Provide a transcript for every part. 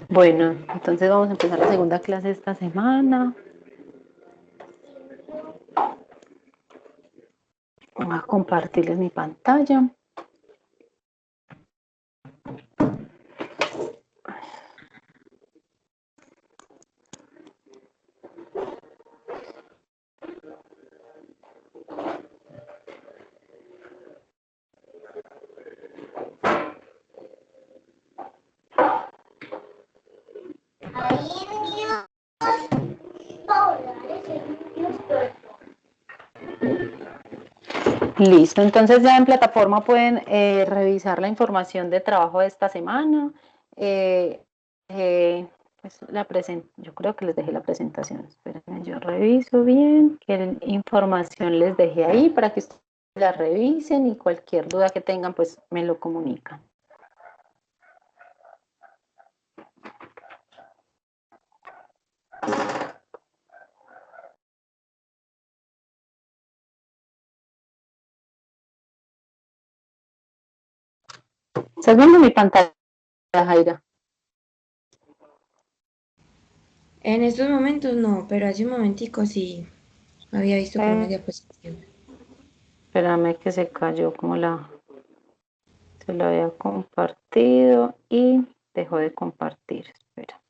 Bueno, entonces vamos a empezar la segunda clase esta semana. Voy a compartirles mi pantalla. Listo, entonces ya en plataforma pueden revisar la información de trabajo de esta semana. Pues yo creo que les dejé la presentación. Espérenme, yo reviso bien qué información les dejé ahí para que ustedes la revisen y cualquier duda que tengan, pues me lo comunican. ¿Estás viendo mi pantalla, Jaira? En estos momentos no, pero hace un momentico sí había visto como una diapositiva. Espérame que se cayó se lo había compartido y dejó de compartir. Espera.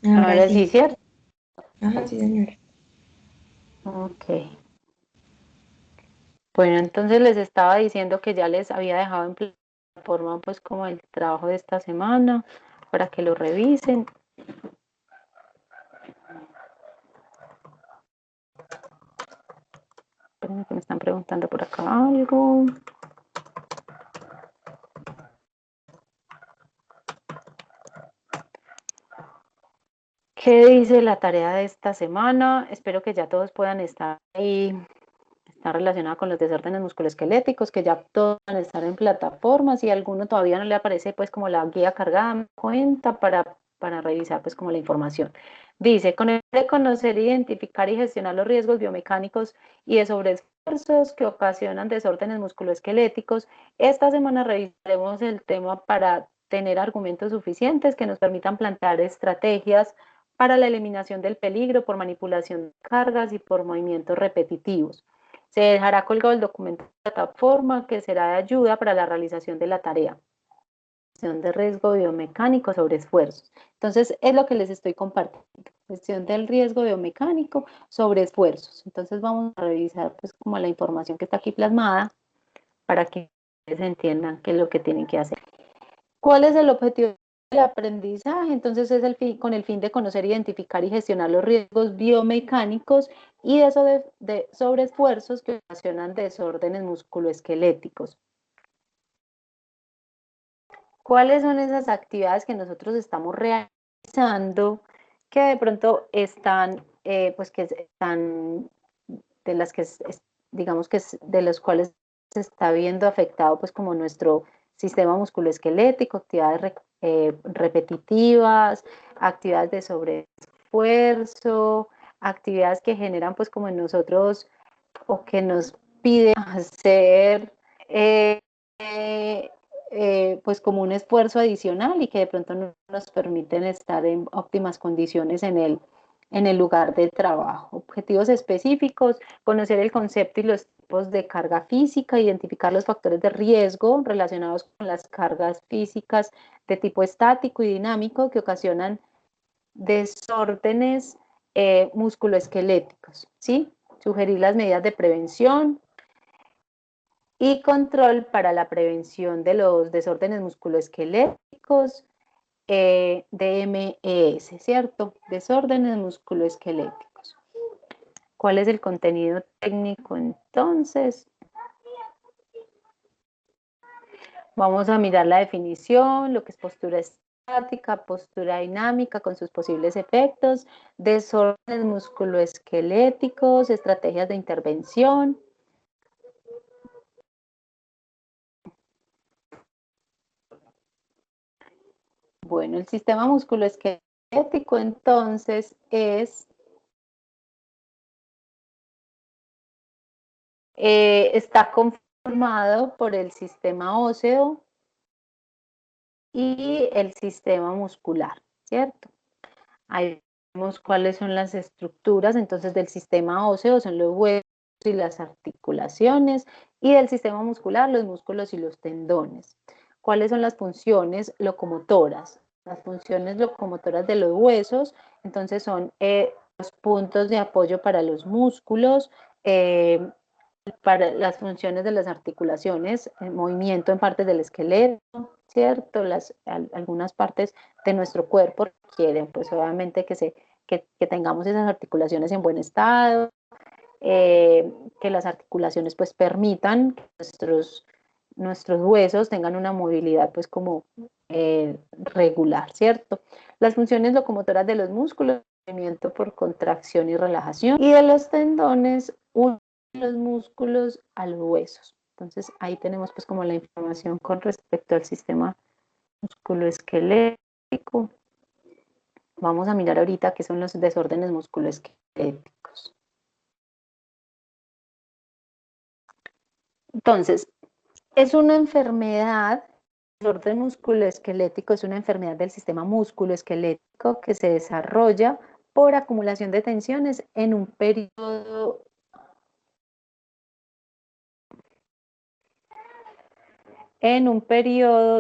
Ahora Ahora sí, sí. ¿cierto? Ajá, sí, señora. Ok. Bueno, entonces les estaba diciendo que ya les había dejado en plataforma pues como el trabajo de esta semana para que lo revisen. Espérenme que me están preguntando por acá algo. ¿Qué dice la tarea de esta semana? Espero que ya todos puedan estar ahí. Está relacionada con los desórdenes musculoesqueléticos, que ya todos van a estar en plataformas. Si a alguno todavía no le aparece pues como la guía cargada, me cuenta para revisar pues como la información. Dice, con el fin de conocer, identificar y gestionar los riesgos biomecánicos y de sobreesfuerzos que ocasionan desórdenes musculoesqueléticos, esta semana revisaremos el tema para tener argumentos suficientes que nos permitan plantear estrategias para la eliminación del peligro por manipulación de cargas y por movimientos repetitivos. Se dejará colgado el documento de plataforma que será de ayuda para la realización de la tarea. Gestión de riesgo biomecánico sobre esfuerzos. Entonces, es lo que les estoy compartiendo. Gestión del riesgo biomecánico sobre esfuerzos. Entonces, vamos a revisar pues como la información que está aquí plasmada para que ustedes entiendan qué es lo que tienen que hacer. ¿Cuál es el objetivo del aprendizaje? Entonces es con el fin de conocer, identificar y gestionar los riesgos biomecánicos y de sobreesfuerzos que ocasionan desórdenes musculoesqueléticos. ¿Cuáles son esas actividades que nosotros estamos realizando que de pronto están, pues que están, de las que, digamos que de los cuales se está viendo afectado pues como nuestro sistema musculoesquelético, actividades repetitivas, actividades de sobreesfuerzo, actividades que generan pues como en nosotros o que nos piden hacer eh, pues como un esfuerzo adicional y que de pronto no nos permiten estar en óptimas condiciones en el lugar de trabajo. Objetivos específicos, conocer el concepto y los tipos de carga física, identificar los factores de riesgo relacionados con las cargas físicas de tipo estático y dinámico que ocasionan desórdenes musculoesqueléticos, ¿sí? Sugerir las medidas de prevención y control para la prevención de los desórdenes musculoesqueléticos, DMES, ¿cierto? Desórdenes musculoesqueléticos. ¿Cuál es el contenido técnico entonces? Vamos a mirar la definición, lo que es postura estática, postura dinámica con sus posibles efectos, desórdenes musculoesqueléticos, estrategias de intervención. Bueno, el sistema musculoesquelético entonces está conformado por el sistema óseo y el sistema muscular, ¿cierto? Ahí vemos cuáles son las estructuras, entonces del sistema óseo son los huesos y las articulaciones, y del sistema muscular los músculos y los tendones. ¿Cuáles son las funciones locomotoras? Las funciones locomotoras de los huesos, entonces son los puntos de apoyo para los músculos, para las funciones de las articulaciones, el movimiento en partes del esqueleto, ¿cierto? Algunas partes de nuestro cuerpo requieren, pues obviamente que tengamos esas articulaciones en buen estado, que las articulaciones pues permitan que nuestros huesos tengan una movilidad pues como regular, ¿cierto? Las funciones locomotoras de los músculos, movimiento por contracción y relajación, y de los tendones, los músculos a los huesos. Entonces ahí tenemos pues como la información con respecto al sistema musculoesquelético. Vamos a mirar ahorita qué son los desórdenes musculoesqueléticos. Entonces, es una enfermedad, el desorden musculoesquelético es una enfermedad del sistema musculoesquelético que se desarrolla por acumulación de tensiones en un periodo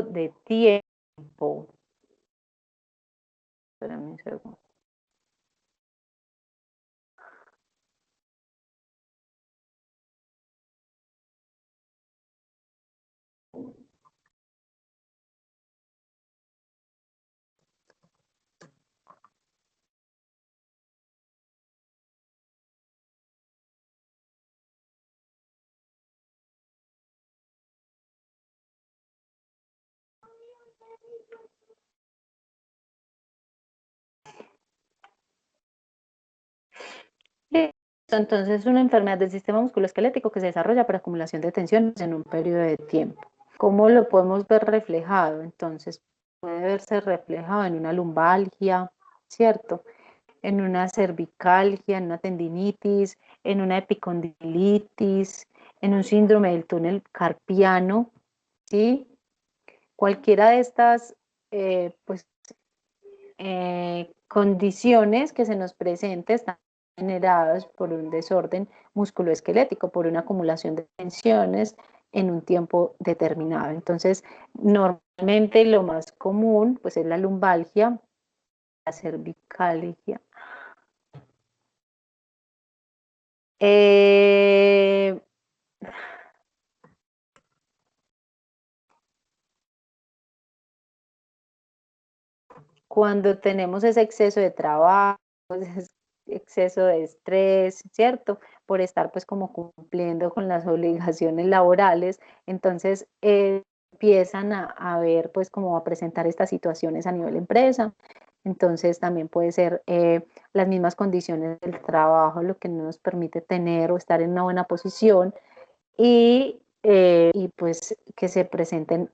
de tiempo. Espérame un segundo. Entonces, es una enfermedad del sistema musculoesquelético que se desarrolla por acumulación de tensiones en un periodo de tiempo. ¿Cómo lo podemos ver reflejado? Entonces, puede verse reflejado en una lumbalgia, ¿cierto? En una cervicalgia, en una tendinitis, en una epicondilitis, en un síndrome del túnel carpiano, ¿sí? Cualquiera de estas, pues, condiciones que se nos presenten están generadas por un desorden musculoesquelético, por una acumulación de tensiones en un tiempo determinado. Entonces, normalmente lo más común pues es la lumbalgia, la cervicalgia. Cuando tenemos ese exceso de trabajo, ese exceso de estrés, ¿cierto? Por estar pues como cumpliendo con las obligaciones laborales, entonces empiezan a ver pues como a presentar estas situaciones a nivel empresa. Entonces también puede ser las mismas condiciones del trabajo lo que no nos permite tener o estar en una buena posición y pues que se presenten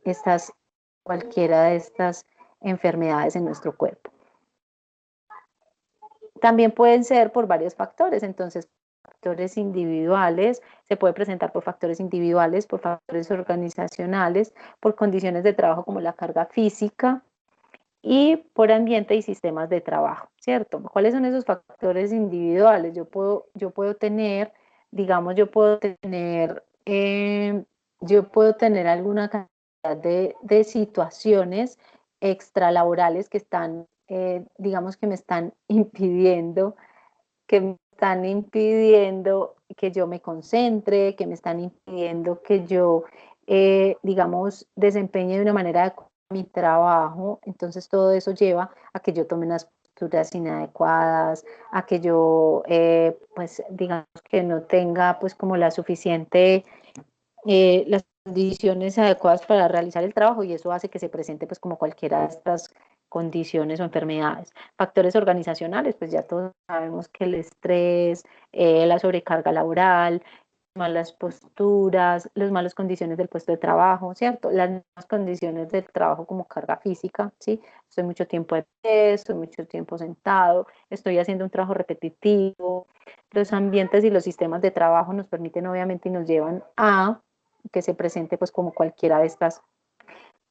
cualquiera de estas enfermedades en nuestro cuerpo. También pueden ser por varios factores, entonces factores individuales, se puede presentar por factores individuales, por factores organizacionales, por condiciones de trabajo como la carga física y por ambiente y sistemas de trabajo, ¿cierto? ¿Cuáles son esos factores individuales? Yo puedo tener, digamos, yo puedo tener alguna cantidad de situaciones extralaborales que están, digamos, que me están impidiendo que yo me concentre, que me están impidiendo que yo, digamos, desempeñe de una manera adecuada mi trabajo. Entonces todo eso lleva a que yo tome unas posturas inadecuadas, a que yo, pues, digamos, que no tenga, pues, como las condiciones adecuadas para realizar el trabajo, y eso hace que se presente pues como cualquiera de estas condiciones o enfermedades. Factores organizacionales, pues ya todos sabemos que el estrés, la sobrecarga laboral, malas posturas, las malas condiciones del puesto de trabajo, ¿cierto? Las malas condiciones del trabajo como carga física, ¿sí? Estoy mucho tiempo de pie, estoy mucho tiempo sentado, estoy haciendo un trabajo repetitivo. Los ambientes y los sistemas de trabajo nos permiten obviamente y nos llevan a que se presente pues como cualquiera de estas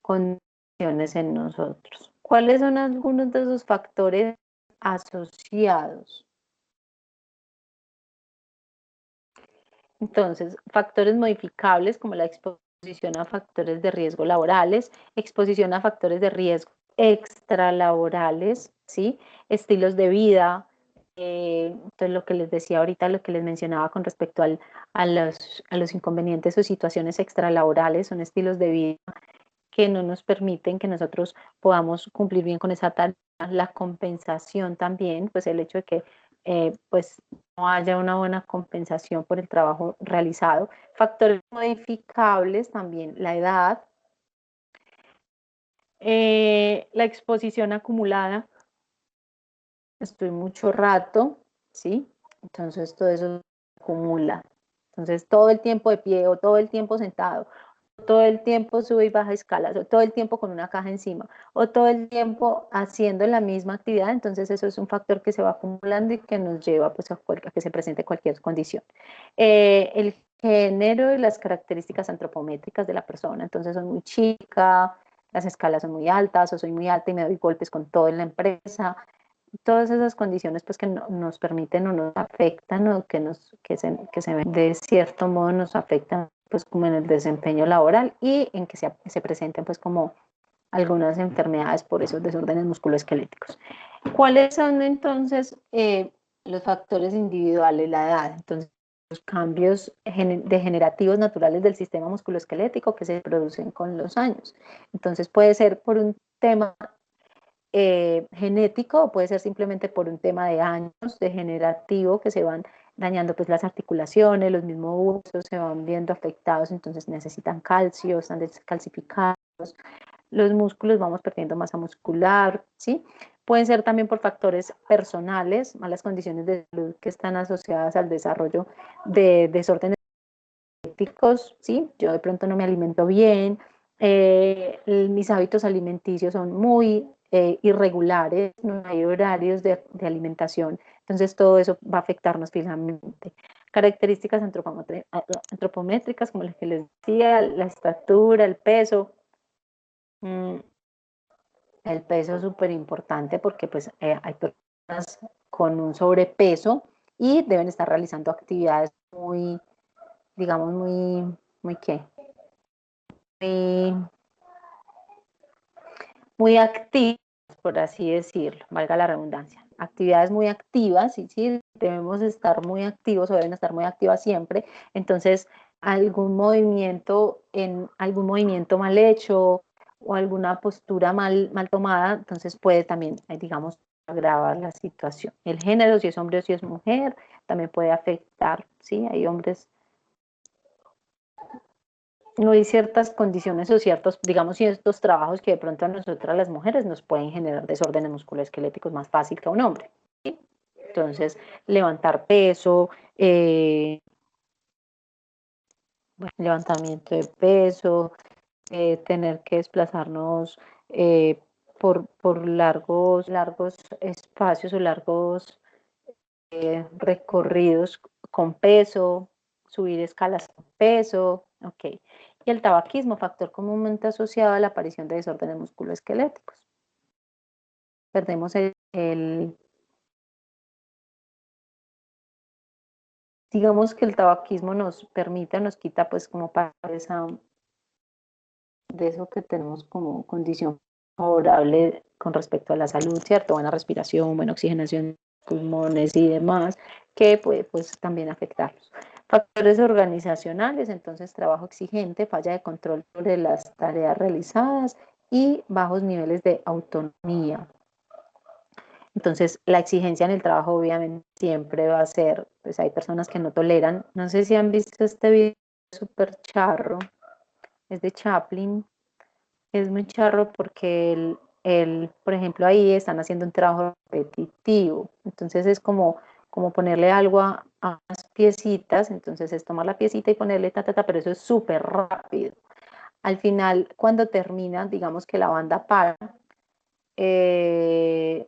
condiciones en nosotros. ¿Cuáles son algunos de esos factores asociados? Entonces, factores modificables como la exposición a factores de riesgo laborales, exposición a factores de riesgo extralaborales, ¿sí? Estilos de vida, entonces lo que les decía ahorita, lo que les mencionaba con respecto a los inconvenientes o situaciones extralaborales, son estilos de vida que no nos permiten que nosotros podamos cumplir bien con esa tarea. La compensación también, pues el hecho de que pues no haya una buena compensación por el trabajo realizado. Factores modificables también, la edad, la exposición acumulada, estoy mucho rato, ¿sí? Entonces todo eso se acumula. Entonces todo el tiempo de pie o todo el tiempo sentado, todo el tiempo sube y baja escalas, o todo el tiempo con una caja encima, o todo el tiempo haciendo la misma actividad, entonces eso es un factor que se va acumulando y que nos lleva pues, a que se presente cualquier condición. El género y las características antropométricas de la persona, entonces soy muy chica, las escalas son muy altas, o soy muy alta y me doy golpes con todo en la empresa, todas esas condiciones pues que nos permiten o nos afectan o que se ven de cierto modo nos afectan pues como en el desempeño laboral y en que se presenten pues como algunas enfermedades por esos desórdenes musculoesqueléticos. ¿Cuáles son entonces los factores individuales? La edad, entonces los cambios degenerativos naturales del sistema musculoesquelético que se producen con los años. Entonces puede ser por un tema genético o puede ser simplemente por un tema de años degenerativo que se van dañando pues las articulaciones, los mismos huesos se van viendo afectados, entonces necesitan calcio, están descalcificados, los músculos vamos perdiendo masa muscular, ¿sí? Pueden ser también por factores personales, malas condiciones de salud que están asociadas al desarrollo de desórdenes genéticos, ¿sí? Yo de pronto no me alimento bien, mis hábitos alimenticios son muy irregulares, no hay horarios de alimentación, entonces todo eso va a afectarnos fijamente. Características antropométricas, como las que les decía, la estatura, el peso. El peso es súper importante porque pues hay personas con un sobrepeso y deben estar realizando actividades muy, digamos, muy, ¿qué? Muy, muy activas, por así decirlo, valga la redundancia. Actividades muy activas, y sí, debemos estar muy activos o deben estar muy activas siempre. Entonces, algún movimiento mal hecho o alguna postura mal tomada, entonces puede también, digamos, agravar la situación. El género, si es hombre o si es mujer, también puede afectar, ¿sí? Hay hombres no hay ciertas condiciones o ciertos, digamos, ciertos trabajos que de pronto a nosotras las mujeres nos pueden generar desórdenes musculoesqueléticos más fácil que a un hombre. ¿Sí? Entonces, levantar peso, levantamiento de peso, tener que desplazarnos por largos espacios o largos recorridos con peso, subir escalas con peso, ok. Y el tabaquismo, factor comúnmente asociado a la aparición de desórdenes musculoesqueléticos. Perdemos digamos que el tabaquismo nos permite, nos quita pues como para de eso que tenemos como condición favorable con respecto a la salud, ¿cierto? Buena respiración, buena oxigenación de pulmones y demás, que puede pues también afectarlos. Factores organizacionales, entonces trabajo exigente, falla de control sobre las tareas realizadas y bajos niveles de autonomía. Entonces, la exigencia en el trabajo obviamente siempre va a ser, pues hay personas que no toleran, no sé si han visto este video súper charro, es de Chaplin, es muy charro porque por ejemplo, ahí están haciendo un trabajo repetitivo. Entonces es como ponerle algo a unas piecitas, entonces es tomar la piecita y ponerle pero eso es súper rápido. Al final, cuando termina, digamos que la banda para, eh,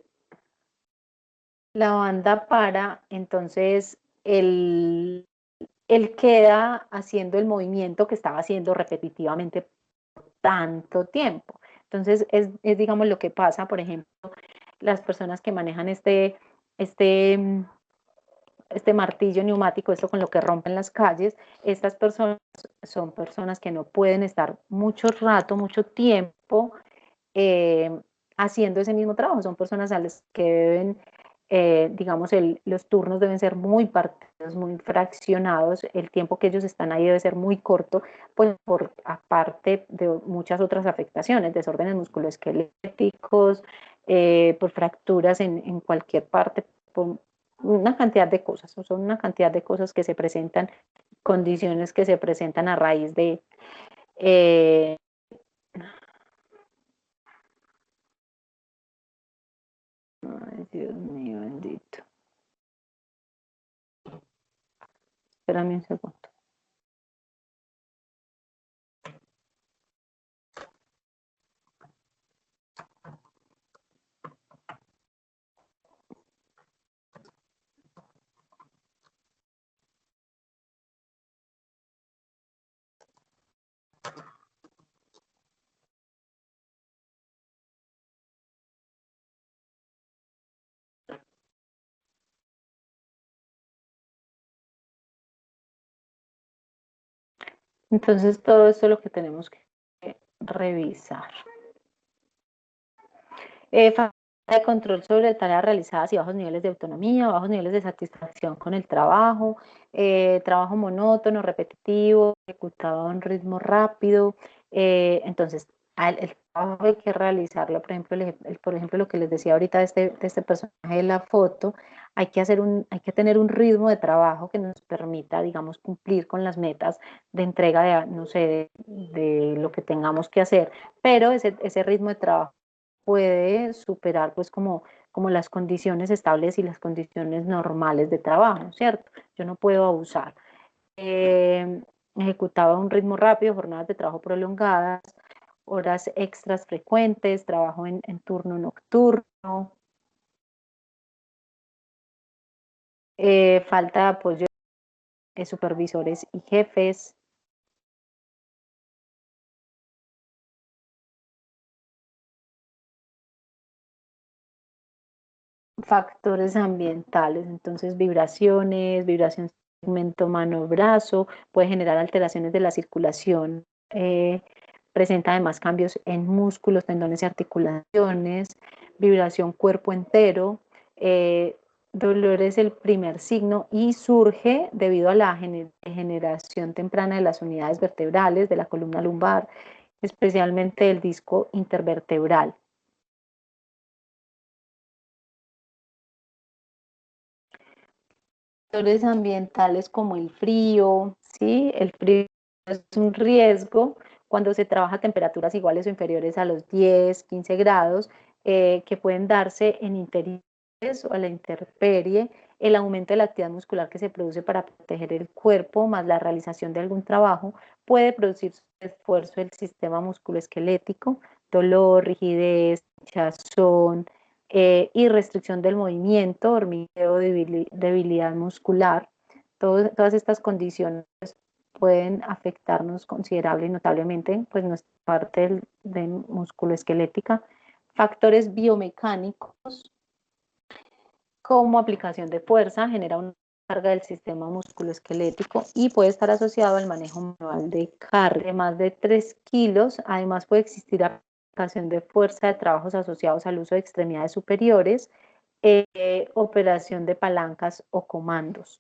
entonces él queda haciendo el movimiento que estaba haciendo repetitivamente tanto tiempo. Entonces, digamos lo que pasa, por ejemplo, las personas que manejan este, este martillo neumático, esto con lo que rompen las calles, estas personas son personas que no pueden estar mucho rato, mucho tiempo eh, haciendo ese mismo trabajo. Son personas a las que deben, digamos, los turnos deben ser muy partidos, muy fraccionados, el tiempo que ellos están ahí debe ser muy corto, pues por aparte de muchas otras afectaciones, desórdenes musculoesqueléticos, por fracturas en cualquier parte, por una cantidad de cosas, son una cantidad de cosas que se presentan, condiciones que se presentan a raíz de... Ay, Dios mío, bendito. Espérame un segundo. Entonces, todo esto es lo que tenemos que revisar. Falta de control sobre tareas realizadas y bajos niveles de autonomía, bajos niveles de satisfacción con el trabajo, trabajo monótono, repetitivo, ejecutado a un ritmo rápido. Entonces, el trabajo hay que realizarlo, por ejemplo, lo que les decía ahorita de este personaje de la foto, hay que tener un ritmo de trabajo que nos permita, digamos, cumplir con las metas de entrega de, no sé, de lo que tengamos que hacer, pero ese ritmo de trabajo puede superar pues como las condiciones estables y las condiciones normales de trabajo, ¿cierto? Yo no puedo abusar. Ejecutaba un ritmo rápido, jornadas de trabajo prolongadas, horas extras frecuentes, trabajo en turno nocturno, falta de apoyo de supervisores y jefes, factores ambientales, entonces vibración segmento mano-brazo, puede generar alteraciones de la circulación, presenta además cambios en músculos, tendones y articulaciones, vibración cuerpo entero, dolor es el primer signo y surge debido a la degeneración temprana de las unidades vertebrales de la columna lumbar, especialmente del disco intervertebral. Factores ambientales como el frío, ¿sí? El frío es un riesgo cuando se trabaja a temperaturas iguales o inferiores a los 10, 15 grados, que pueden darse en interiores o a la intemperie, el aumento de la actividad muscular que se produce para proteger el cuerpo, más la realización de algún trabajo, puede producir esfuerzo del sistema musculoesquelético, dolor, rigidez, hinchazón, y restricción del movimiento, hormigueo, debilidad muscular. Todas estas condiciones pueden afectarnos considerable y notablemente, pues nuestra parte de musculoesquelética. Factores biomecánicos como aplicación de fuerza genera una carga del sistema musculoesquelético y puede estar asociado al manejo manual de carga de más de 3 kilos. Además puede existir aplicación de fuerza de trabajos asociados al uso de extremidades superiores, operación de palancas o comandos.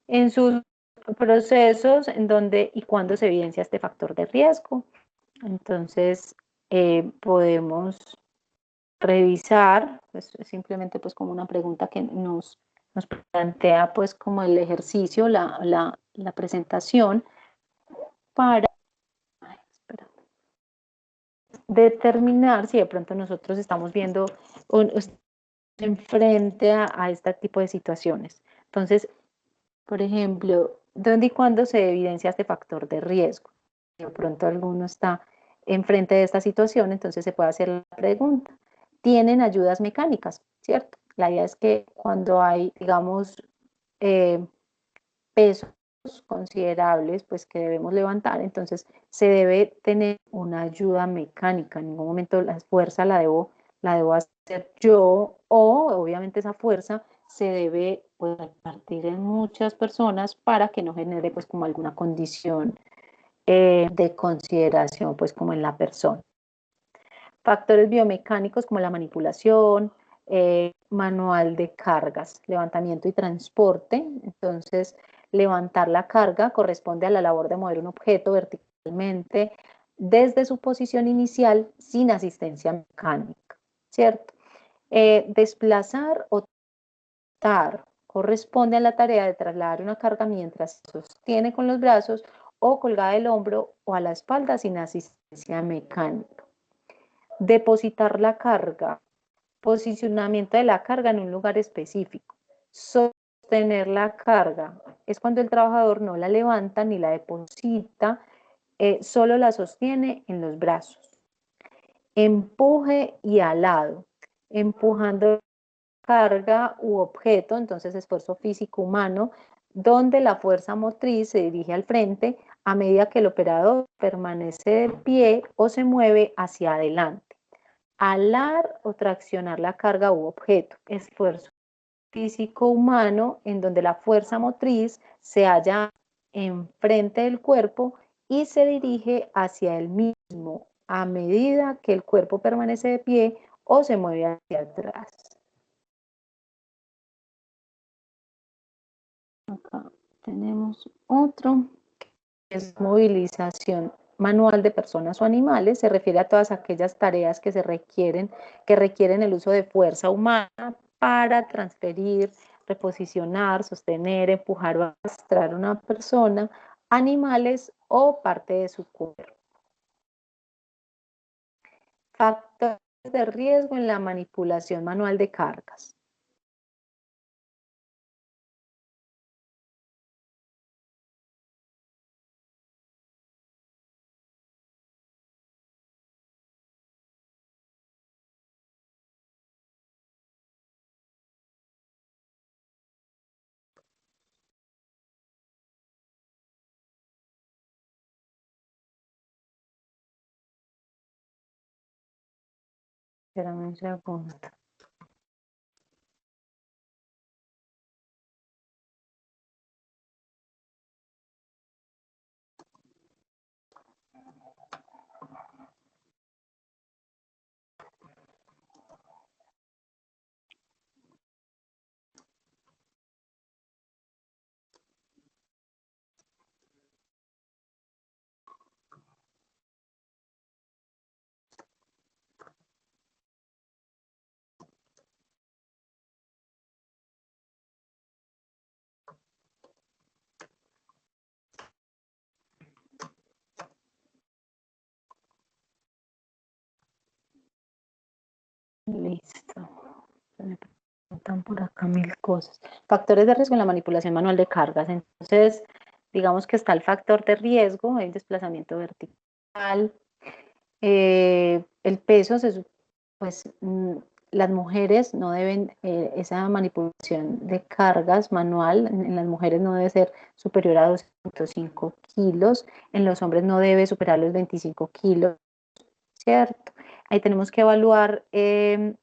En sus procesos en donde y cuándo se evidencia este factor de riesgo. Entonces, podemos revisar, pues simplemente pues como una pregunta que nos plantea pues como el ejercicio, la presentación para determinar si de pronto nosotros estamos viendo frente a este tipo de situaciones. Entonces, por ejemplo, ¿dónde y cuándo se evidencia este factor de riesgo? De pronto alguno está enfrente de esta situación, entonces se puede hacer la pregunta. ¿Tienen ayudas mecánicas? ¿Cierto? La idea es que cuando hay, digamos, eh, pesos considerables pues que debemos levantar, entonces se debe tener una ayuda mecánica. En ningún momento la fuerza la debo hacer yo, o obviamente esa fuerza se debe pues, repartir en muchas personas para que no genere pues como alguna condición de consideración pues como en la persona. Factores biomecánicos como la manipulación, manual de cargas, levantamiento y transporte. Entonces, levantar la carga corresponde a la labor de mover un objeto verticalmente desde su posición inicial sin asistencia mecánica, ¿cierto? Desplazar o tar corresponde a la tarea de trasladar una carga mientras se sostiene con los brazos o colgada del hombro o a la espalda sin asistencia mecánica. Depositar la carga, posicionamiento de la carga en un lugar específico. Sostener la carga es cuando el trabajador no la levanta ni la deposita, solo la sostiene en los brazos. Empuje y alado, empujando carga u objeto, entonces esfuerzo físico humano, donde la fuerza motriz se dirige al frente a medida que el operador permanece de pie o se mueve hacia adelante. Alar o traccionar la carga u objeto, esfuerzo físico humano en donde la fuerza motriz se halla enfrente del cuerpo y se dirige hacia el mismo a medida que el cuerpo permanece de pie o se mueve hacia atrás. Acá tenemos otro, que es movilización manual de personas o animales. Se refiere a todas aquellas tareas que requieren el uso de fuerza humana para transferir, reposicionar, sostener, empujar o arrastrar a una persona, animales o parte de su cuerpo. Factores de riesgo en la manipulación manual de cargas. Espérame un segundo. Listo. Me preguntan por acá mil cosas. Factores de riesgo en la manipulación manual de cargas. Entonces, digamos que está el factor de riesgo, el desplazamiento vertical, el peso, pues las mujeres no deben, esa manipulación de cargas manual en las mujeres no debe ser superior a 205 kilos, en los hombres no debe superar los 25 kilos, ¿cierto? Ahí tenemos que evaluar el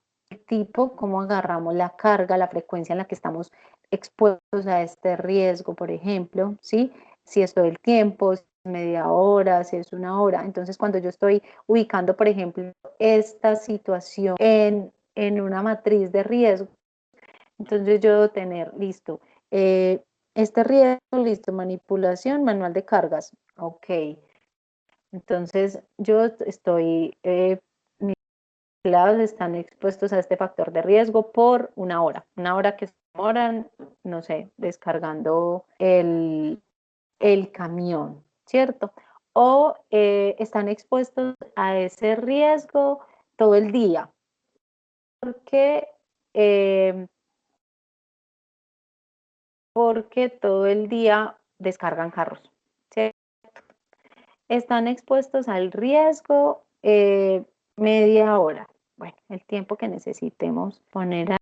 tipo, cómo agarramos la carga, la frecuencia en la que estamos expuestos a este riesgo, por ejemplo, ¿sí? Si es todo el tiempo, si es media hora, si es una hora. Entonces, cuando yo estoy ubicando, por ejemplo, esta situación en una matriz de riesgo, entonces yo debo tener, listo, este riesgo, listo, manipulación manual de cargas, ok. Entonces, yo estoy, mis empleados están expuestos a este factor de riesgo por una hora que se demoran, no sé, descargando el camión, ¿cierto? O están expuestos a ese riesgo todo el día. ¿Por qué? porque todo el día descargan carros, ¿sí? Están expuestos al riesgo media hora. Bueno, el tiempo que necesitemos poner ahí.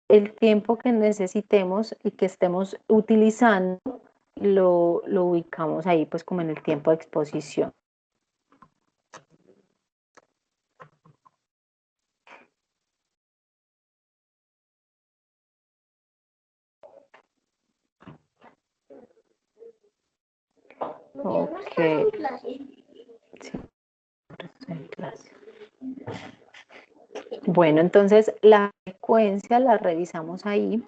El tiempo que necesitemos y que estemos utilizando lo ubicamos ahí pues como en el tiempo de exposición. Ok. Sí, en clase. Bueno, entonces la frecuencia la revisamos ahí.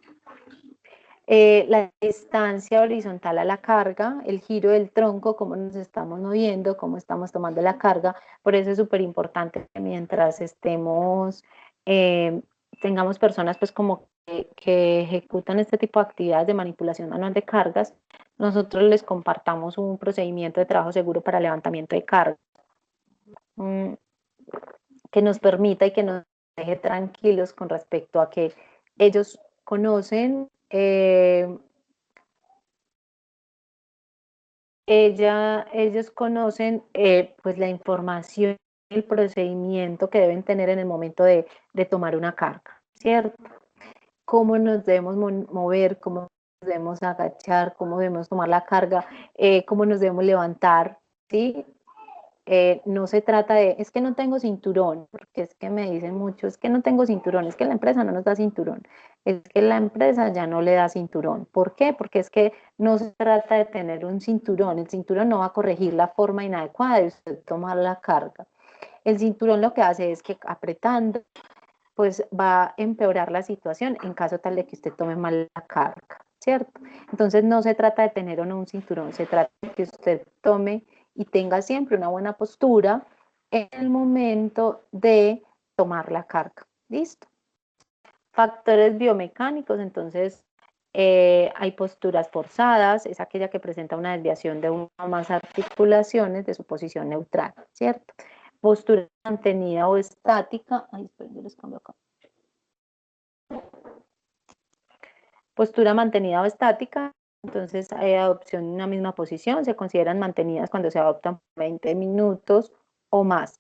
La distancia horizontal a la carga, el giro del tronco, cómo nos estamos moviendo, cómo estamos tomando la carga. Por eso es súper importante que mientras estemos, tengamos personas pues como que ejecutan este tipo de actividades de manipulación manual de cargas, nosotros les compartamos un procedimiento de trabajo seguro para levantamiento de carga, que nos permita y que nos deje tranquilos con respecto a que ellos conocen ellos conocen pues la información, el procedimiento que deben tener en el momento de tomar una carga, ¿cierto? Cómo nos debemos mover, cómo nos debemos agachar, cómo debemos tomar la carga, cómo nos debemos levantar, ¿sí? No se trata de, es que no tengo cinturón, porque es que me dicen mucho, es que no tengo cinturón, es que la empresa no nos da cinturón, es que la empresa ya no le da cinturón. ¿Por qué? Porque es que no se trata de tener un cinturón, el cinturón no va a corregir la forma inadecuada de usted tomar la carga. El cinturón lo que hace es que apretando, pues va a empeorar la situación en caso tal de que usted tome mal la carga, ¿cierto? Entonces no se trata de tener o no un cinturón, se trata de que usted tome y tenga siempre una buena postura en el momento de tomar la carga. ¿Listo? Factores biomecánicos, entonces hay posturas forzadas, es aquella que presenta una desviación de una o más articulaciones de su posición neutral, ¿cierto? Postura mantenida o estática, ay, esperen, yo les cambio acá. Postura mantenida o estática, entonces hay adopción en una misma posición, se consideran mantenidas cuando se adoptan 20 minutos o más.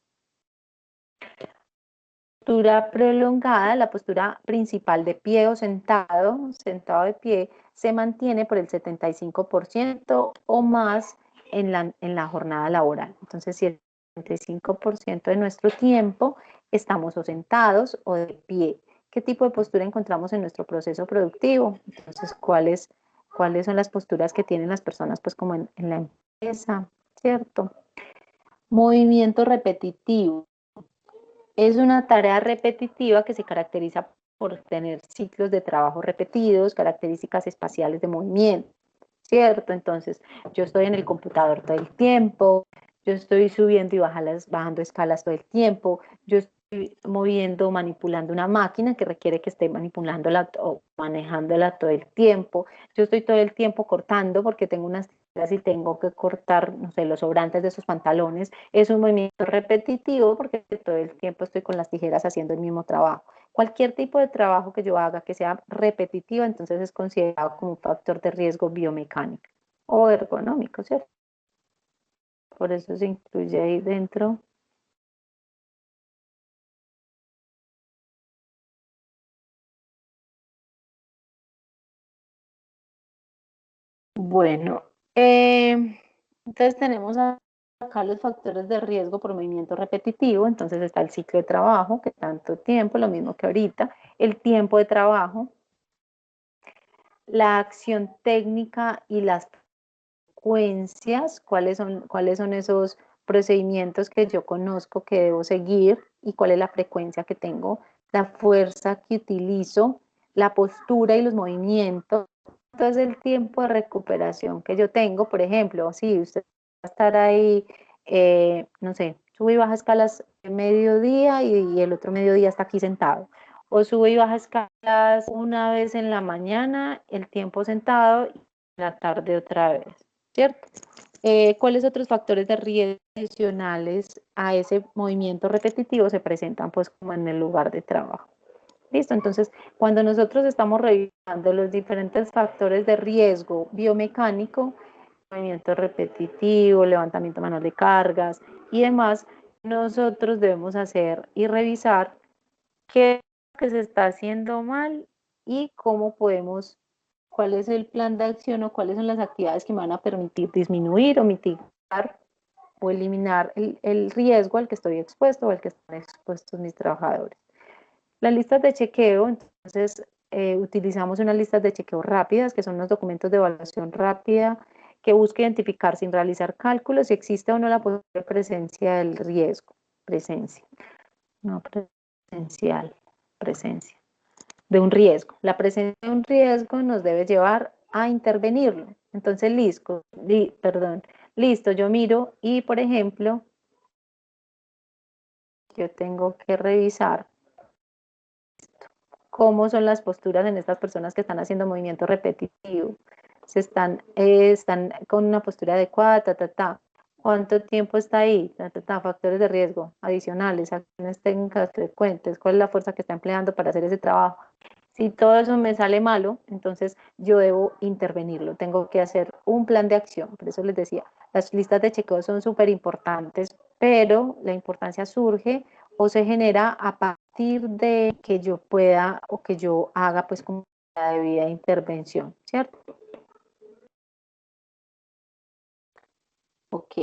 Postura prolongada, la postura principal de pie o sentado, sentado de pie, se mantiene por el 75% o más en la jornada laboral. Entonces, si el 75% de nuestro tiempo estamos o sentados o de pie, ¿qué tipo de postura encontramos en nuestro proceso productivo? Entonces, ¿cuáles son las posturas que tienen las personas, pues como en la empresa, ¿cierto? Movimiento repetitivo. Es una tarea repetitiva que se caracteriza por tener ciclos de trabajo repetidos, características espaciales de movimiento, ¿cierto? Entonces, yo estoy en el computador todo el tiempo, yo estoy subiendo y bajando escalas todo el tiempo, yo estoy moviendo, manipulando una máquina que requiere que esté manipulándola o manejándola todo el tiempo, yo estoy todo el tiempo cortando porque tengo unas tijeras y tengo que cortar, no sé, los sobrantes de esos pantalones, es un movimiento repetitivo porque todo el tiempo estoy con las tijeras haciendo el mismo trabajo. Cualquier tipo de trabajo que yo haga que sea repetitivo, entonces es considerado como un factor de riesgo biomecánico o ergonómico, ¿cierto? Por eso se incluye ahí dentro. Bueno, entonces tenemos acá los factores de riesgo por movimiento repetitivo, entonces está el ciclo de trabajo, que tanto tiempo, lo mismo que ahorita, el tiempo de trabajo, la acción técnica y las frecuencias, cuáles son esos procedimientos que yo conozco que debo seguir y cuál es la frecuencia que tengo, la fuerza que utilizo, la postura y los movimientos. Entonces el tiempo de recuperación que yo tengo, por ejemplo, si usted va a estar ahí, no sé, sube y baja escalas mediodía y el otro mediodía está aquí sentado. O sube y baja escalas una vez en la mañana, el tiempo sentado y en la tarde otra vez, ¿cierto? ¿Cuáles otros factores de riesgo adicionales a ese movimiento repetitivo se presentan pues como en el lugar de trabajo? Listo, entonces cuando nosotros estamos revisando los diferentes factores de riesgo biomecánico, movimiento repetitivo, levantamiento manual de cargas y demás, nosotros debemos hacer y revisar qué es lo que se está haciendo mal y cómo podemos, cuál es el plan de acción o cuáles son las actividades que me van a permitir disminuir o mitigar o eliminar el riesgo al que estoy expuesto o al que están expuestos mis trabajadores. Las listas de chequeo, entonces, utilizamos unas listas de chequeo rápidas, que son los documentos de evaluación rápida, que busca identificar sin realizar cálculos si existe o no la posible presencia del riesgo. Presencia, no presencial, presencia de un riesgo. La presencia de un riesgo nos debe llevar a intervenirlo. Entonces, listo, yo miro y, por ejemplo, yo tengo que revisar cómo son las posturas en estas personas que están haciendo movimiento repetitivo. Se están con una postura adecuada, ¿Cuánto tiempo está ahí? Factores de riesgo adicionales, acciones técnicas frecuentes, cuál es la fuerza que está empleando para hacer ese trabajo. Si todo eso me sale malo, entonces yo debo intervenirlo, tengo que hacer un plan de acción. Por eso les decía, las listas de chequeo son súper importantes, pero la importancia surge o se genera a partir de que yo pueda o que yo haga pues como la debida intervención, ¿cierto? Ok.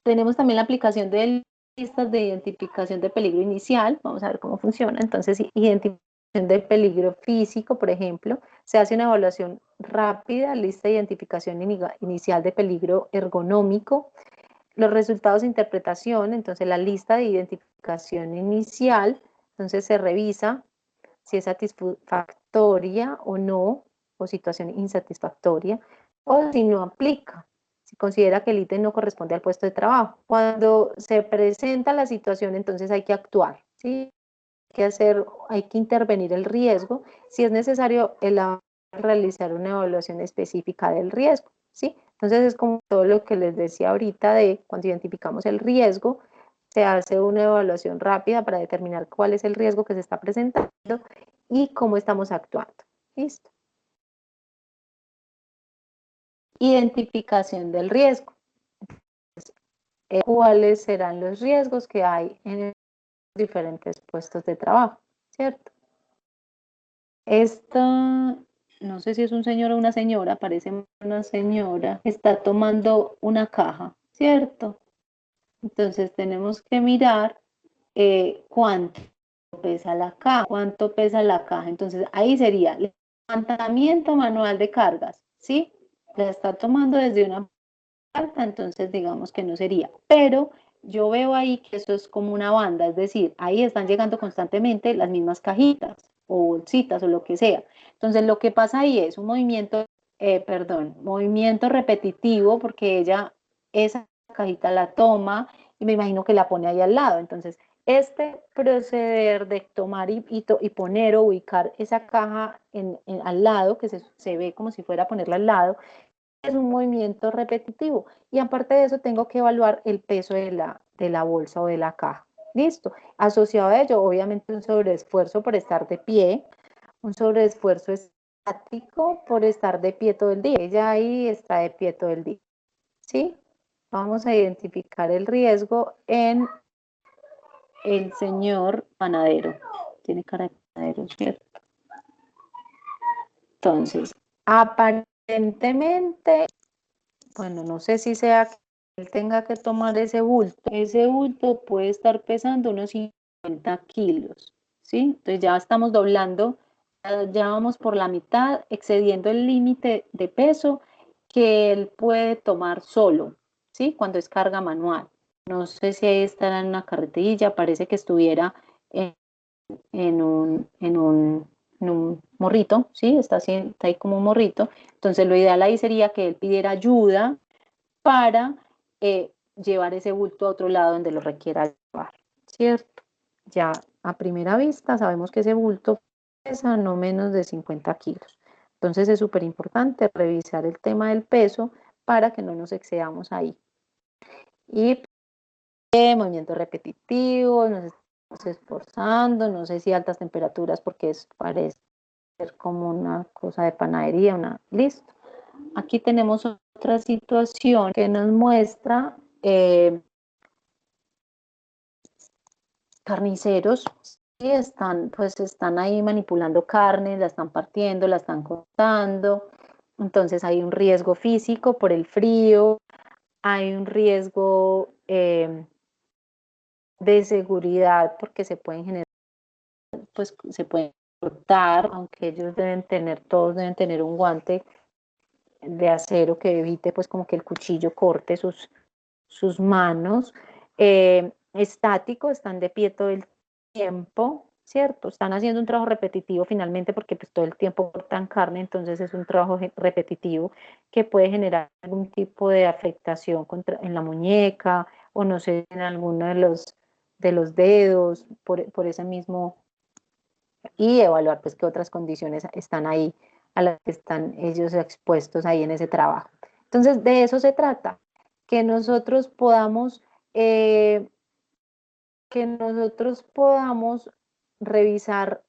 Tenemos también la aplicación de listas de identificación de peligro inicial. Vamos a ver cómo funciona. Entonces, identificación de peligro físico, por ejemplo, se hace una evaluación rápida, lista de identificación inicial de peligro ergonómico, los resultados de interpretación, entonces la lista de identificación inicial, entonces se revisa si es satisfactoria o no, o situación insatisfactoria, o si no aplica, si considera que el ítem no corresponde al puesto de trabajo. Cuando se presenta la situación, entonces hay que actuar, ¿sí? Hay que intervenir el riesgo, si es necesario realizar una evaluación específica del riesgo, ¿sí? Entonces es como todo lo que les decía ahorita de cuando identificamos el riesgo, se hace una evaluación rápida para determinar cuál es el riesgo que se está presentando y cómo estamos actuando. ¿Listo? Identificación del riesgo. ¿Cuáles serán los riesgos que hay en diferentes puestos de trabajo? ¿Cierto? Esta, no sé si es un señor o una señora, parece una señora, está tomando una caja, ¿cierto? Entonces tenemos que mirar cuánto pesa la caja, cuánto pesa la caja. Entonces ahí sería levantamiento manual de cargas, ¿sí? La está tomando desde una alta, entonces digamos que no sería. Pero yo veo ahí que eso es como una banda, es decir, ahí están llegando constantemente las mismas cajitas o bolsitas o lo que sea. Entonces lo que pasa ahí es un movimiento repetitivo porque ella esa cajita la toma y me imagino que la pone ahí al lado. Entonces, este proceder de tomar y poner o ubicar esa caja al lado, que se ve como si fuera a ponerla al lado, es un movimiento repetitivo. Y aparte de eso, tengo que evaluar el peso de la bolsa o de la caja. Listo. Asociado a ello, obviamente, un sobreesfuerzo por estar de pie, un sobreesfuerzo estático por estar de pie todo el día. Ella ahí está de pie todo el día. ¿Sí? Vamos a identificar el riesgo en el señor panadero. Tiene cara de panadero, ¿cierto? Entonces, aparentemente, bueno, no sé si sea que él tenga que tomar ese bulto. Ese bulto puede estar pesando unos 50 kilos, ¿sí? Entonces ya estamos doblando, ya vamos por la mitad, excediendo el límite de peso que él puede tomar solo, ¿sí? Cuando es carga manual. No sé si ahí estará en una carretilla, parece que estuviera en, en un morrito, ¿sí? Está ahí como un morrito. Entonces lo ideal ahí sería que él pidiera ayuda para llevar ese bulto a otro lado donde lo requiera llevar, ¿cierto? Ya a primera vista sabemos que ese bulto pesa no menos de 50 kilos. Entonces es súper importante revisar el tema del peso para que no nos excedamos ahí. Y movimiento repetitivo, nos estamos esforzando, no sé si altas temperaturas porque parece ser como una cosa de panadería, listo. Aquí tenemos otra situación que nos muestra carniceros que están ahí manipulando carne, la están partiendo, la están cortando, entonces hay un riesgo físico por el frío, hay un riesgo de seguridad porque se pueden generar, pues se pueden cortar, aunque todos deben tener un guante de acero que evite pues como que el cuchillo corte sus manos. Estático, están de pie todo el tiempo, ¿cierto? Están haciendo un trabajo repetitivo finalmente porque pues todo el tiempo cortan carne, entonces es un trabajo repetitivo que puede generar algún tipo de afectación en la muñeca o no sé, en alguno de los dedos, por ese mismo, y evaluar pues qué otras condiciones están ahí a las que están ellos expuestos ahí en ese trabajo. Entonces, de eso se trata, que nosotros podamos eh, revisar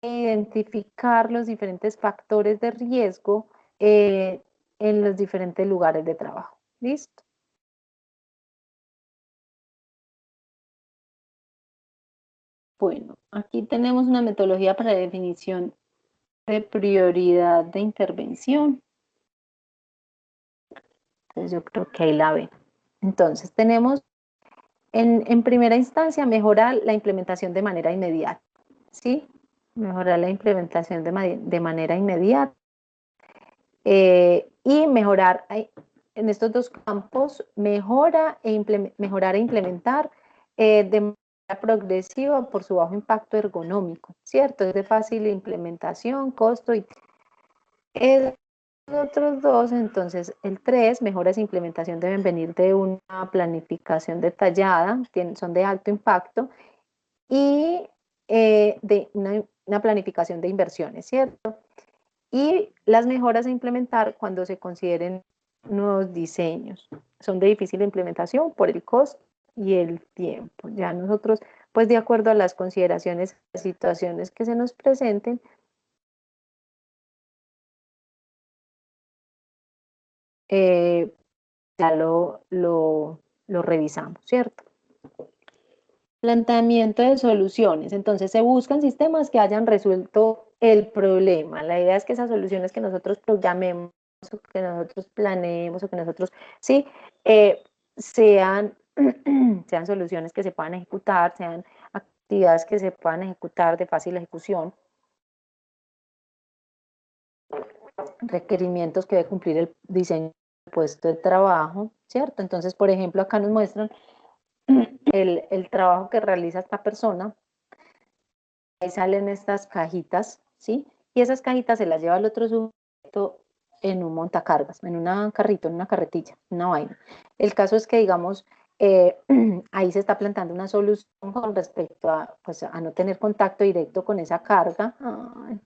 e identificar los diferentes factores de riesgo en los diferentes lugares de trabajo. ¿Listo? Bueno, aquí tenemos una metodología para la definición de prioridad de intervención. Entonces yo creo que ahí la ven. Entonces tenemos en primera instancia mejorar la implementación de manera inmediata. ¿Sí? Mejorar la implementación de manera inmediata. Y mejorar en estos dos campos, mejorar e implementar de manera progresiva por su bajo impacto ergonómico, ¿cierto? Es de fácil implementación, costo y otros dos, entonces el 3, mejoras e implementación deben venir de una planificación detallada, son de alto impacto y de una planificación de inversiones, ¿cierto? Y las mejoras a implementar cuando se consideren nuevos diseños. Son de difícil implementación por el costo y el tiempo. Ya nosotros, pues de acuerdo a las consideraciones, las situaciones que se nos presenten, ya lo revisamos, ¿cierto? Planteamiento de soluciones. Entonces se buscan sistemas que hayan resuelto el problema. La idea es que esas soluciones que nosotros programemos, o que nosotros planeemos, o que nosotros, sí, sean, sean soluciones que se puedan ejecutar, sean actividades que se puedan ejecutar de fácil ejecución, requerimientos que debe cumplir el diseño del puesto de trabajo, ¿cierto? Entonces, por ejemplo, acá nos muestran el trabajo que realiza esta persona. Ahí salen estas cajitas, ¿sí? Y esas cajitas se las lleva el otro sujeto en un montacargas, en un carrito, en una carretilla, una vaina. El caso es que, digamos, ahí se está planteando una solución con respecto a, pues, a no tener contacto directo con esa carga. Ay.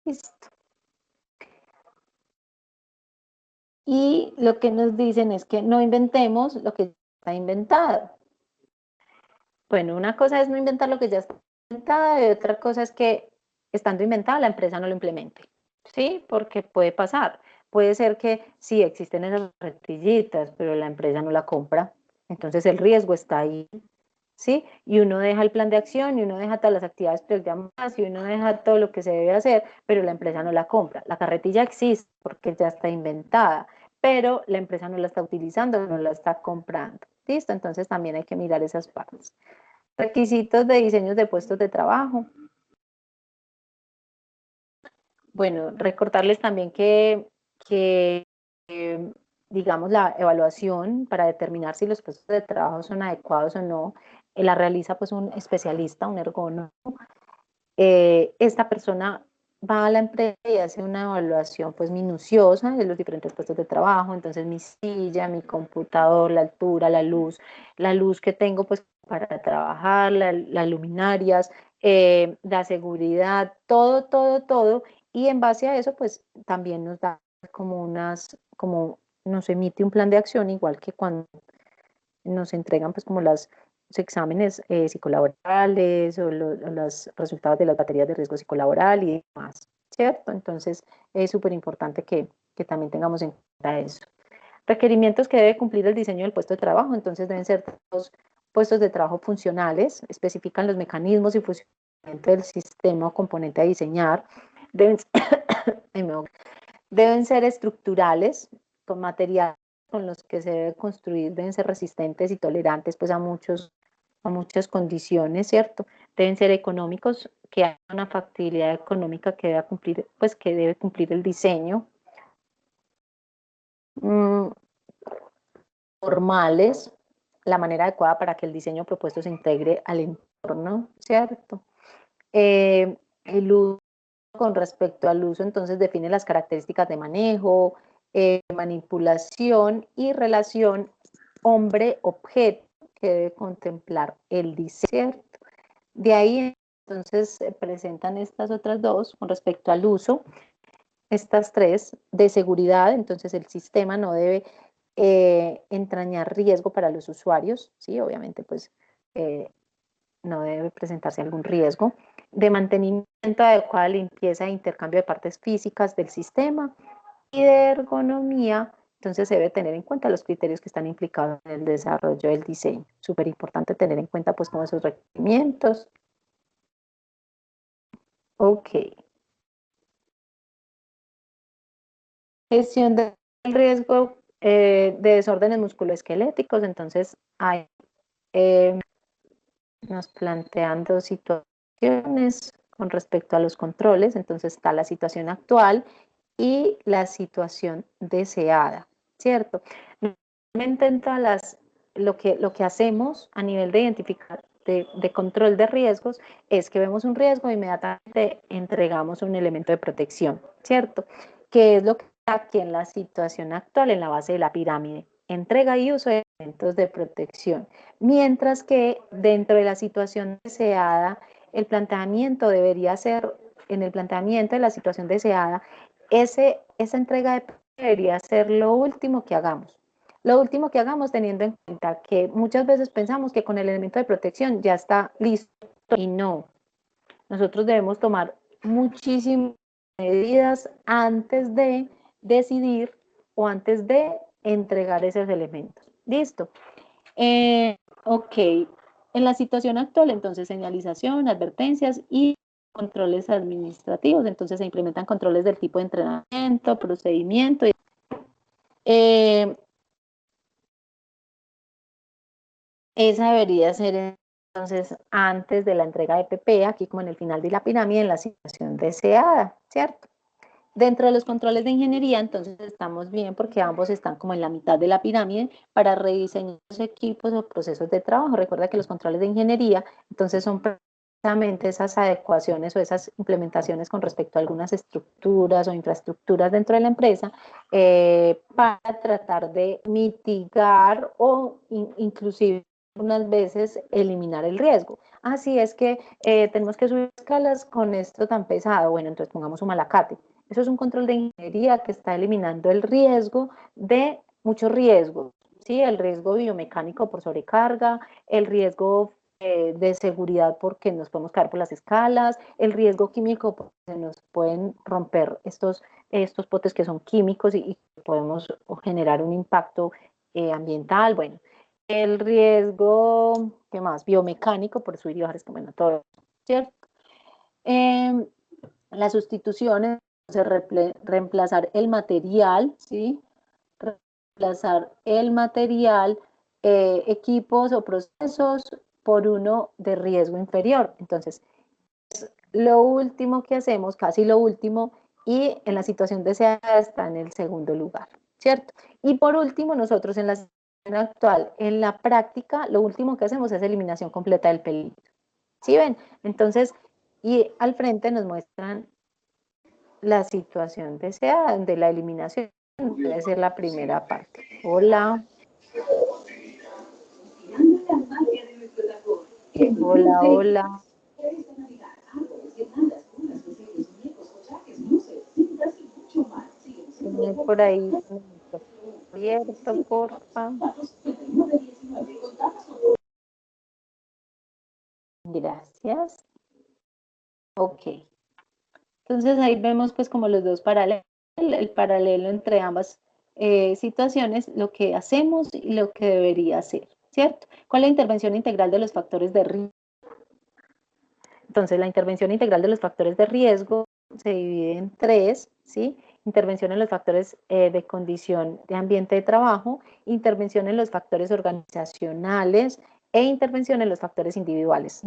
Listo. Y lo que nos dicen es que no inventemos lo que ya está inventado. Bueno, una cosa es no inventar lo que ya está inventado y otra cosa es que estando inventado la empresa no lo implemente, ¿sí? Porque puede pasar. Puede ser que sí existen esas retillitas, pero la empresa no la compra. Entonces el riesgo está ahí, ¿sí? Y uno deja el plan de acción y uno deja todas las actividades programadas y uno deja todo lo que se debe hacer, pero la empresa no la compra. La carretilla existe porque ya está inventada, pero la empresa no la está utilizando, no la está comprando. ¿Listo? Entonces también hay que mirar esas partes. Requisitos de diseños de puestos de trabajo. Bueno, recordarles también que digamos, la evaluación para determinar si los puestos de trabajo son adecuados o no, la realiza pues un especialista, un ergónomo. Esta persona va a la empresa y hace una evaluación pues minuciosa de los diferentes puestos de trabajo, entonces mi silla, mi computador, la altura, la luz que tengo pues para trabajar, las luminarias, la seguridad, todo, todo, todo, y en base a eso, pues también nos da como nos emite un plan de acción, igual que cuando nos entregan pues como los exámenes psicolaborales o los resultados de las baterías de riesgo psicolaboral y demás, ¿cierto? Entonces es súper importante que también tengamos en cuenta eso. Requerimientos que debe cumplir el diseño del puesto de trabajo, entonces deben ser todos puestos de trabajo funcionales, especifican los mecanismos y funcionamiento del sistema o componente a diseñar, deben, deben ser estructurales, con materiales con los que se debe construir, deben ser resistentes y tolerantes pues a muchas condiciones, ¿cierto? Deben ser económicos, que haya una factibilidad económica que debe cumplir, pues que debe cumplir el diseño. Formales, la manera adecuada para que el diseño propuesto se integre al entorno, ¿cierto? El uso con respecto al uso, entonces define las características de manejo, manipulación y relación hombre-objeto que debe contemplar el diseño, ¿cierto? De ahí entonces se presentan estas otras dos con respecto al uso, estas tres de seguridad, entonces el sistema no debe entrañar riesgo para los usuarios, ¿sí? Obviamente pues no debe presentarse algún riesgo, de mantenimiento adecuada, limpieza e intercambio de partes físicas del sistema y de ergonomía, entonces se debe tener en cuenta los criterios que están implicados en el desarrollo del diseño. Súper importante tener en cuenta pues como esos requerimientos. Ok. Gestión del riesgo de desórdenes musculoesqueléticos, entonces hay nos plantean dos situaciones con respecto a los controles, entonces está la situación actual y la situación deseada, ¿cierto? Normalmente en todas lo que hacemos a nivel de identificar, de control de riesgos, es que vemos un riesgo e inmediatamente entregamos un elemento de protección, ¿cierto? Que es lo que está aquí en la situación actual, en la base de la pirámide, entrega y uso de elementos de protección. Mientras que dentro de la situación deseada, el planteamiento debería ser, en el planteamiento de la situación deseada, esa entrega de debería ser lo último que hagamos. Lo último que hagamos teniendo en cuenta que muchas veces pensamos que con el elemento de protección ya está listo y no. Nosotros debemos tomar muchísimas medidas antes de decidir o antes de entregar esos elementos. Listo. Ok, en la situación actual, entonces, señalización, advertencias y controles administrativos. Entonces, se implementan controles del tipo de entrenamiento, procedimiento. Eh, esa debería ser, entonces, antes de la entrega de PP, aquí como en el final de la pirámide, en la situación deseada, ¿cierto? Dentro de los controles de ingeniería, entonces estamos bien porque ambos están como en la mitad de la pirámide para rediseñar los equipos o procesos de trabajo. Recuerda que los controles de ingeniería, entonces son precisamente esas adecuaciones o esas implementaciones con respecto a algunas estructuras o infraestructuras dentro de la empresa para tratar de mitigar o inclusive unas veces eliminar el riesgo. Así es que tenemos que subir escalas con esto tan pesado. Bueno, entonces pongamos un malacate. Eso es un control de ingeniería que está eliminando el riesgo de muchos riesgos, ¿sí? El riesgo biomecánico por sobrecarga, el riesgo de seguridad porque nos podemos caer por las escalas, el riesgo químico porque se nos pueden romper estos potes que son químicos y podemos generar un impacto ambiental, bueno, el riesgo, ¿qué más? Biomecánico por subir y bajar, es que bueno, todo, ¿cierto? Las sustituciones, reemplazar el material, ¿sí? Reemplazar el material, equipos o procesos por uno de riesgo inferior. Entonces, lo último que hacemos, casi lo último, y en la situación deseada está en el segundo lugar, ¿cierto? Y por último, nosotros en la situación actual, en la práctica, lo último que hacemos es eliminación completa del peligro. ¿Sí ven? Entonces, y al frente nos muestran la situación deseada, de la eliminación debe ser la primera parte. Hola. Hola, hola. tener por ahí con el micrófono abierto, porfa. Gracias. Ok. Entonces ahí vemos pues como los dos paralelos, el paralelo entre ambas situaciones, lo que hacemos y lo que debería hacer, ¿cierto? ¿Cuál es la intervención integral de los factores de riesgo? Entonces la intervención integral de los factores de riesgo se divide en tres, ¿sí? Intervención en los factores de condición de ambiente de trabajo, intervención en los factores organizacionales e intervención en los factores individuales.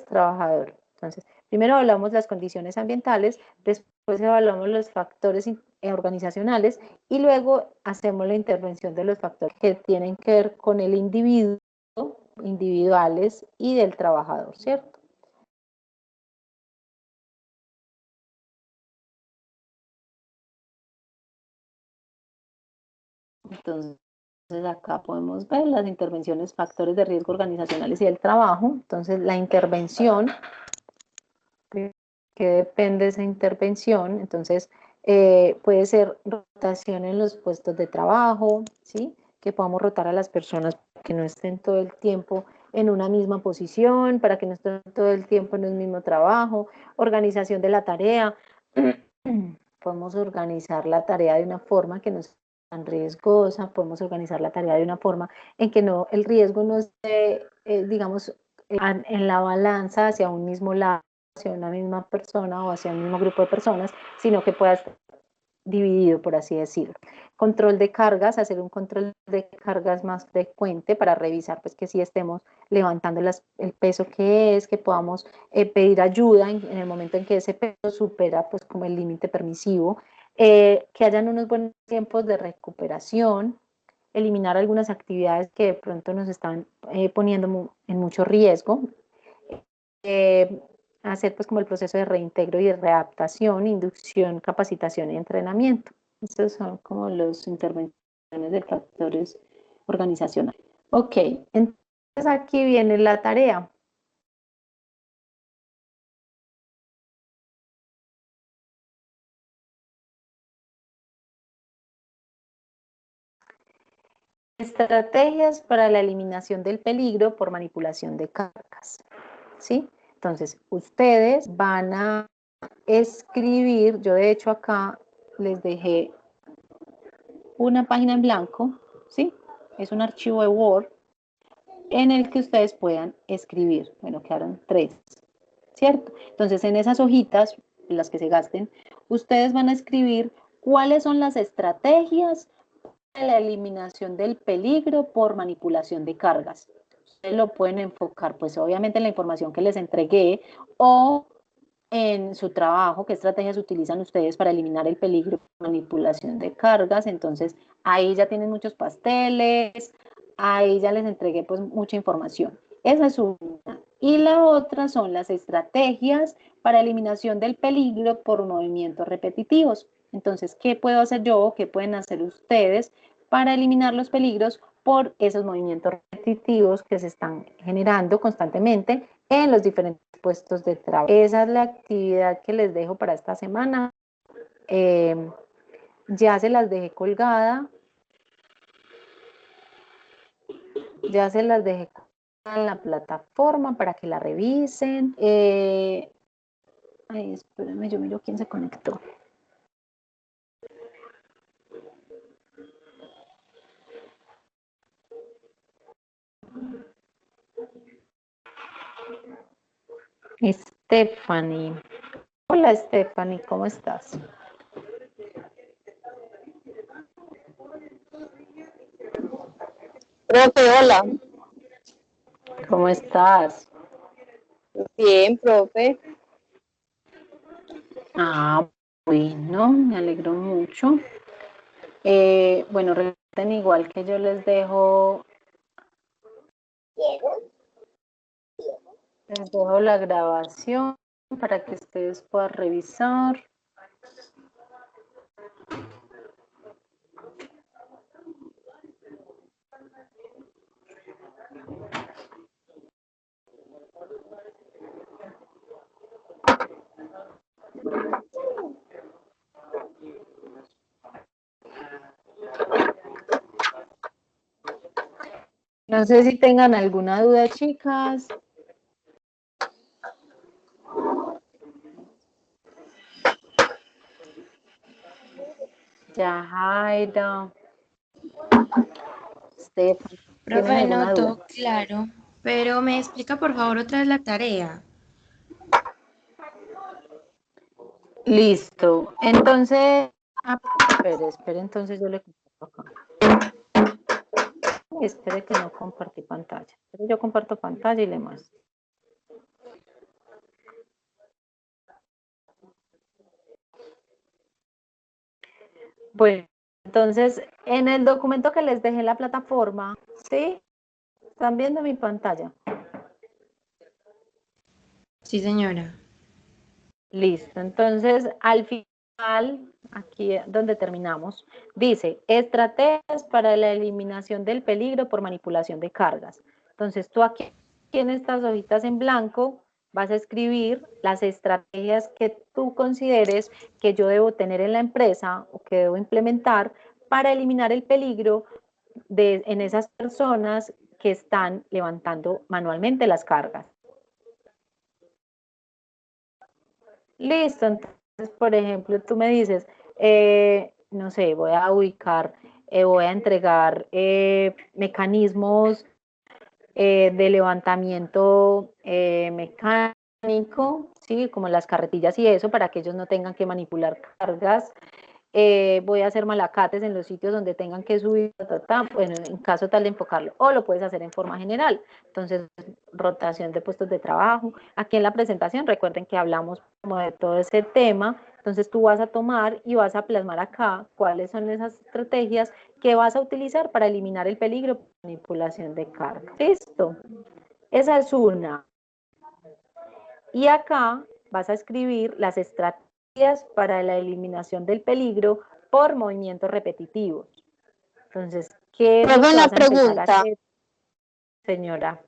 Trabajador. Entonces, primero evaluamos las condiciones ambientales, después evaluamos los factores organizacionales y luego hacemos la intervención de los factores que tienen que ver con el individuo, individuales y del trabajador, ¿cierto? Entonces, acá podemos ver las intervenciones, factores de riesgo organizacionales y del trabajo. Entonces, la intervención, que depende de esa intervención, entonces puede ser rotación en los puestos de trabajo, ¿sí? Que podamos rotar a las personas para que no estén todo el tiempo en una misma posición, para que no estén todo el tiempo en el mismo trabajo, organización de la tarea. Podemos organizar la tarea de una forma que no sea tan riesgosa, podemos organizar la tarea de una forma en que no, el riesgo no esté, digamos, en la balanza hacia un mismo lado, hacia una misma persona o hacia un mismo grupo de personas, sino que pueda estar dividido, por así decirlo. Control de cargas, hacer un control de cargas más frecuente para revisar pues que sí estemos levantando el peso que es, que podamos pedir ayuda en el momento en que ese peso supera pues como el límite permisivo, que hayan unos buenos tiempos de recuperación, eliminar algunas actividades que de pronto nos están poniendo en mucho riesgo, hacer pues como el proceso de reintegro y de readaptación, inducción, capacitación y entrenamiento. Estos son como las intervenciones de factores organizacionales. Ok, entonces aquí viene la tarea. Estrategias para la eliminación del peligro por manipulación de cargas. ¿Sí? Entonces, ustedes van a escribir, yo de hecho acá les dejé una página en blanco, ¿sí? Es un archivo de Word en el que ustedes puedan escribir. Bueno, quedaron tres, ¿cierto? Entonces, en esas hojitas, las que se gasten, ustedes van a escribir cuáles son las estrategias de la eliminación del peligro por manipulación de cargas. Ustedes lo pueden enfocar, pues obviamente en la información que les entregué o en su trabajo, qué estrategias utilizan ustedes para eliminar el peligro por manipulación de cargas. Entonces, ahí ya tienen muchos pasteles, ahí ya les entregué pues mucha información. Esa es una. Y la otra son las estrategias para eliminación del peligro por movimientos repetitivos. Entonces, ¿qué puedo hacer yo? ¿Qué pueden hacer ustedes para eliminar los peligros por esos movimientos repetitivos que se están generando constantemente en los diferentes puestos de trabajo? Esa es la actividad que les dejo para esta semana. Ya se las dejé colgada. Ya se las dejé en la plataforma para que la revisen. Ay, espérenme, yo miro quién se conectó. Stephanie. Hola Stephanie, ¿cómo estás? Profe, hola. ¿Cómo estás? Bien, profe. Ah, bueno, me alegro mucho. Bueno, recuerden igual que yo les dejo la grabación para que ustedes puedan revisar. No sé si tengan alguna duda, chicas. Yajaira, Stefan, ¿tienen Profe, alguna no, duda? todo claro. Pero me explica por favor otra vez la tarea. Listo. Entonces, espere, entonces yo le comparto acá. Espere que no compartí pantalla. Espere, yo comparto pantalla y le muestro. Bueno, entonces, en el documento que les dejé en la plataforma, ¿sí? ¿Están viendo mi pantalla? Sí, señora. Listo. Entonces, al final, aquí donde terminamos, dice, estrategias para la eliminación del peligro por manipulación de cargas. Entonces, tú aquí en estas hojitas en blanco vas a escribir las estrategias que tú consideres que yo debo tener en la empresa o que debo implementar para eliminar el peligro en esas personas que están levantando manualmente las cargas. Listo, entonces, por ejemplo, tú me dices, no sé, voy a ubicar, voy a entregar mecanismos de levantamiento mecánico, ¿sí? Como las carretillas y eso, para que ellos no tengan que manipular cargas. Voy a hacer malacates en los sitios donde tengan que subir, bueno, en caso tal de enfocarlo, o lo puedes hacer en forma general. Entonces, rotación de puestos de trabajo. Aquí en la presentación, recuerden que hablamos como de todo ese tema, entonces tú vas a tomar y vas a plasmar acá cuáles son esas estrategias que vas a utilizar para eliminar el peligro de manipulación de carga. Listo. Esa es una. Y acá vas a escribir las estrategias para la eliminación del peligro por movimientos repetitivos. Entonces, ¿qué es lo Profe, que una vas a empezar a pregunta, hacer, señora?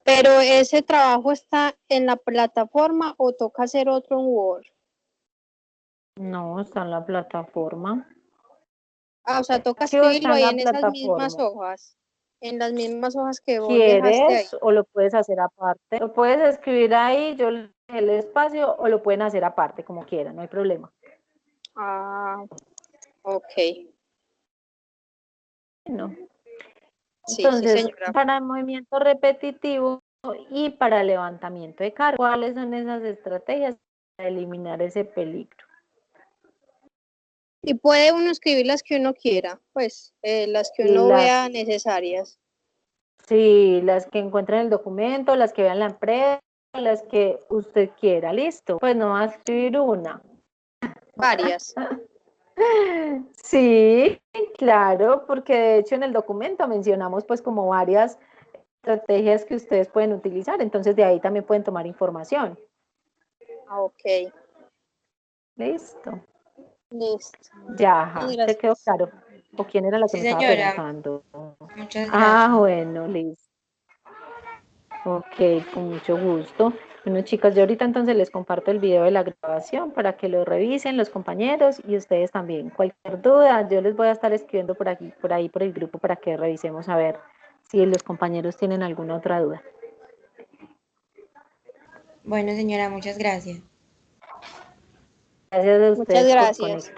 ¿pero ese trabajo está en la plataforma o toca hacer otro en Word? No, está en la plataforma. Ah, o sea, toca ¿Qué está escribirlo en ahí la en esas mismas plataforma? hojas, en las mismas hojas que vos dejaste ahí. ¿Quieres o lo puedes hacer aparte? Lo puedes escribir ahí, yo le dejé el espacio, o lo pueden hacer aparte, como quieran, no hay problema. Ah, ok. No. Sí, sí, Entonces, señora. para el movimiento repetitivo y para levantamiento de carga, ¿cuáles son esas estrategias para eliminar ese peligro? Y puede uno escribir las que uno quiera, pues las que uno Las, vea necesarias. sí, las que encuentren en el documento, las que vean la empresa, las que usted quiera, listo. Pues no va a escribir una. Varias. Sí, claro, porque de hecho en el documento mencionamos pues como varias estrategias que ustedes pueden utilizar, entonces de ahí también pueden tomar información. Ah, ok. Listo. Listo. Ya, ¿te quedó Gracias. claro? ¿O quién era la que Sí, me estaba señora. preguntando? Muchas Ah, gracias. bueno, listo. Ok, con mucho gusto. Bueno, chicas, yo ahorita entonces les comparto el video de la grabación para que lo revisen los compañeros y ustedes también. Cualquier duda, yo les voy a estar escribiendo por aquí, por ahí, por el grupo para que revisemos a ver si los compañeros tienen alguna otra duda. Bueno, señora, muchas gracias. Gracias a Muchas ustedes por gracias. conectarse.